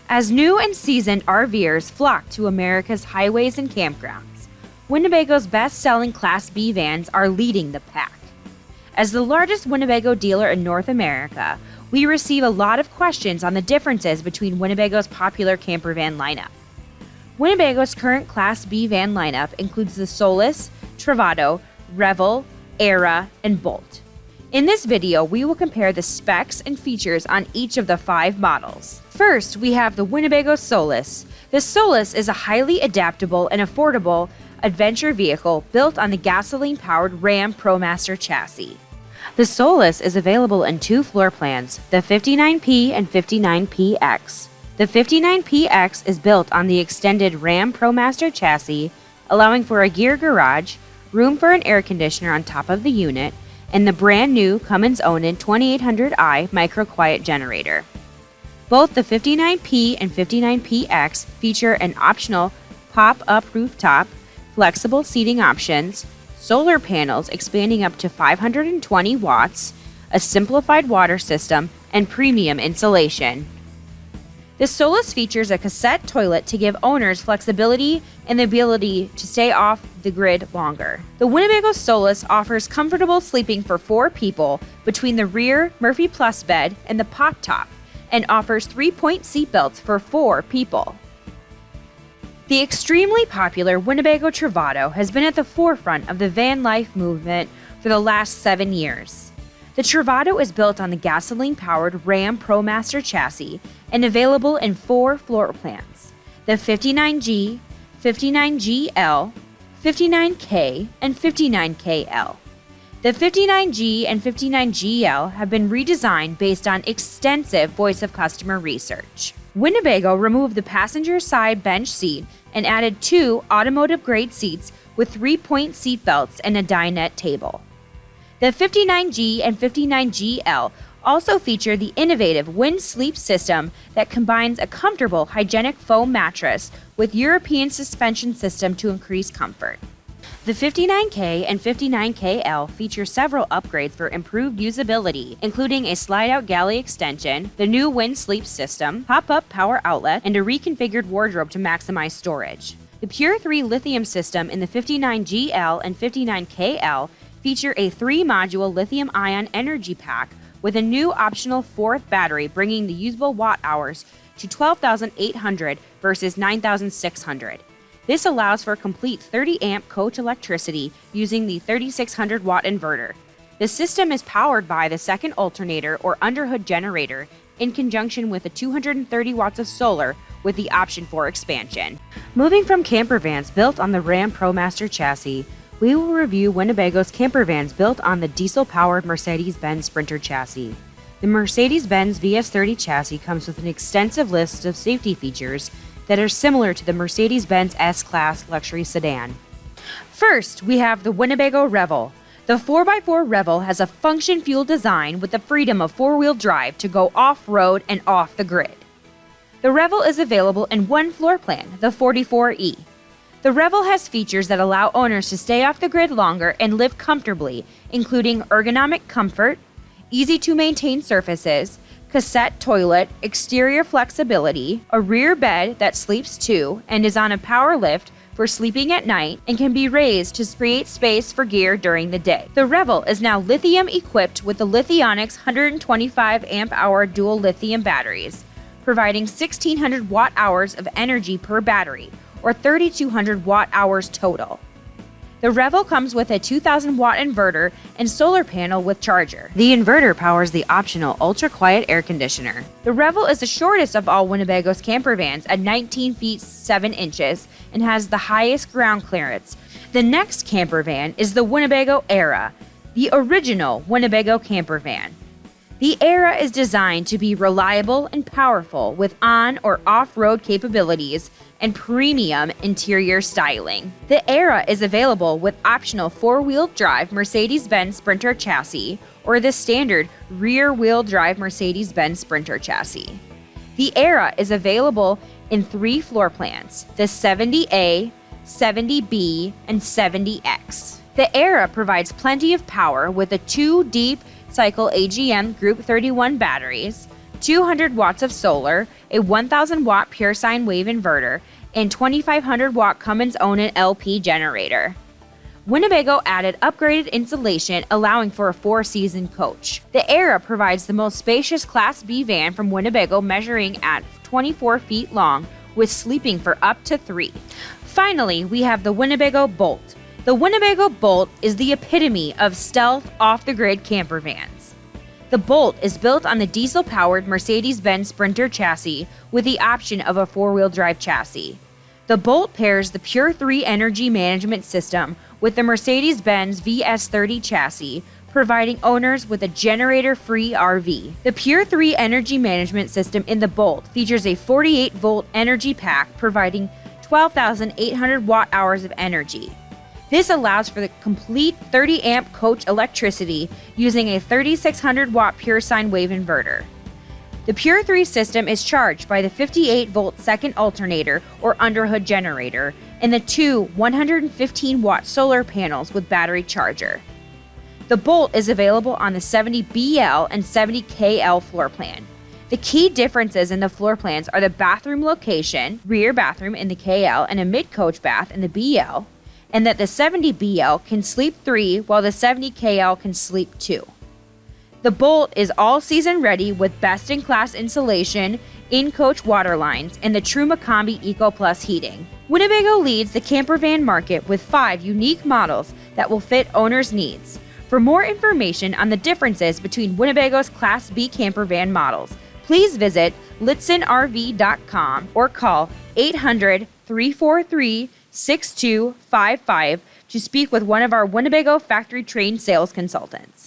As new and seasoned RVers flock to America's highways and campgrounds, Winnebago's best-selling Class B vans are leading the pack. As the largest Winnebago dealer in North America, we receive a lot of questions on the differences between Winnebago's popular camper van lineup. Winnebago's current Class B van lineup includes the Solus, Truvado, Revel, Era, and Bolt. In this video, we will compare the specs and features on each of the 5 models. First, we have the Winnebago Solus. The Solus is a highly adaptable and affordable adventure vehicle built on the gasoline-powered Ram ProMaster chassis. The Solus is available in 2 floor plans, the 59P and 59PX. The 59PX is built on the extended Ram ProMaster chassis, allowing for a gear garage, room for an air conditioner on top of the unit, and the brand new Cummins-Onan 2800i micro-quiet generator. Both the 59P and 59PX feature an optional pop-up rooftop, flexible seating options, solar panels expanding up to 520 watts, a simplified water system, and premium insulation. The Solus features a cassette toilet to give owners flexibility and the ability to stay off the grid longer. The Winnebago Solus offers comfortable sleeping for 4 people between the rear Murphy Plus bed and the pop top, and offers 3-point seatbelts for 4 people. The extremely popular Winnebago Truvado has been at the forefront of the van life movement for the last 7 years. The Truvado is built on the gasoline-powered Ram ProMaster chassis and available in 4 floor plans: the 59G, 59GL, 59K, and 59KL. The 59G and 59GL have been redesigned based on extensive voice of customer research. Winnebago removed the passenger side bench seat and added 2 automotive-grade seats with 3-point seat belts and a dinette table. The 59G and 59GL also feature the innovative Wind Sleep system that combines a comfortable, hygienic foam mattress with European suspension system to increase comfort. The 59K and 59KL feature several upgrades for improved usability, including a slide-out galley extension, the new Wind Sleep system, pop-up power outlet, and a reconfigured wardrobe to maximize storage. The Pure 3 lithium system in the 59GL and 59KL feature a 3-module lithium-ion energy pack with a new optional 4th battery, bringing the usable watt hours to 12,800 versus 9,600. This allows for complete 30-amp coach electricity using the 3,600-watt inverter. The system is powered by the second alternator or underhood generator in conjunction with a 230 watts of solar with the option for expansion. Moving from camper vans built on the Ram ProMaster chassis, we will review Winnebago's camper vans built on the diesel-powered Mercedes-Benz Sprinter chassis. The Mercedes-Benz VS30 chassis comes with an extensive list of safety features that are similar to the Mercedes-Benz S-Class luxury sedan. First, we have the Winnebago Revel. The 4x4 Revel has a function fuel design with the freedom of 4-wheel drive to go off-road and off the grid. The Revel is available in 1 floor plan, the 44E. The Revel has features that allow owners to stay off the grid longer and live comfortably, including ergonomic comfort, easy-to-maintain surfaces, cassette toilet, exterior flexibility, a rear bed that sleeps 2 and is on a power lift for sleeping at night and can be raised to create space for gear during the day. The Revel is now lithium-equipped with the Lithionics 125 amp-hour dual lithium batteries, providing 1,600 watt-hours of energy per battery, or 3,200 watt-hours total. The Revel comes with a 2,000 watt inverter and solar panel with charger. The inverter powers the optional ultra-quiet air conditioner. The Revel is the shortest of all Winnebago's camper vans at 19 feet 7 inches and has the highest ground clearance. The next camper van is the Winnebago Era, the original Winnebago camper van. The Era is designed to be reliable and powerful with on- or off-road capabilities and premium interior styling. The Era is available with optional 4-wheel drive Mercedes-Benz Sprinter chassis or the standard rear-wheel drive Mercedes-Benz Sprinter chassis. The Era is available in 3 floor plans, the 70A, 70B, and 70X. The Era provides plenty of power with the 2 deep cycle AGM Group 31 batteries, 200 watts of solar, a 1,000 watt pure sine wave inverter, and 2,500 watt Cummins Onan LP generator. Winnebago added upgraded insulation, allowing for a 4-season coach. The Era provides the most spacious Class B van from Winnebago, measuring at 24 feet long, with sleeping for up to 3. Finally, we have the Winnebago Bolt. The Winnebago Bolt is the epitome of stealth, off-the-grid camper vans. The Bolt is built on the diesel-powered Mercedes-Benz Sprinter chassis with the option of a 4-wheel drive chassis. The Bolt pairs the Pure 3 energy management system with the Mercedes-Benz VS30 chassis, providing owners with a generator-free RV. The Pure 3 energy management system in the Bolt features a 48-volt energy pack providing 12,800 watt-hours of energy. This allows for the complete 30-amp coach electricity using a 3,600 watt pure sine wave inverter. The Pure 3 system is charged by the 58-volt second alternator or underhood generator and the two 115-watt solar panels with battery charger. The Bolt is available on the 70BL and 70KL floor plan. The key differences in the floor plans are the bathroom location, rear bathroom in the KL and a mid-coach bath in the BL, and that the 70BL can sleep 3 while the 70KL can sleep 2. The Bolt is all-season ready with best-in-class insulation, in-coach water lines, and the True Macombi Eco Plus heating. Winnebago leads the camper van market with 5 unique models that will fit owners' needs. For more information on the differences between Winnebago's Class B camper van models, please visit LittsinRV.com or call 800-343-6255 to speak with one of our Winnebago Factory trained sales consultants.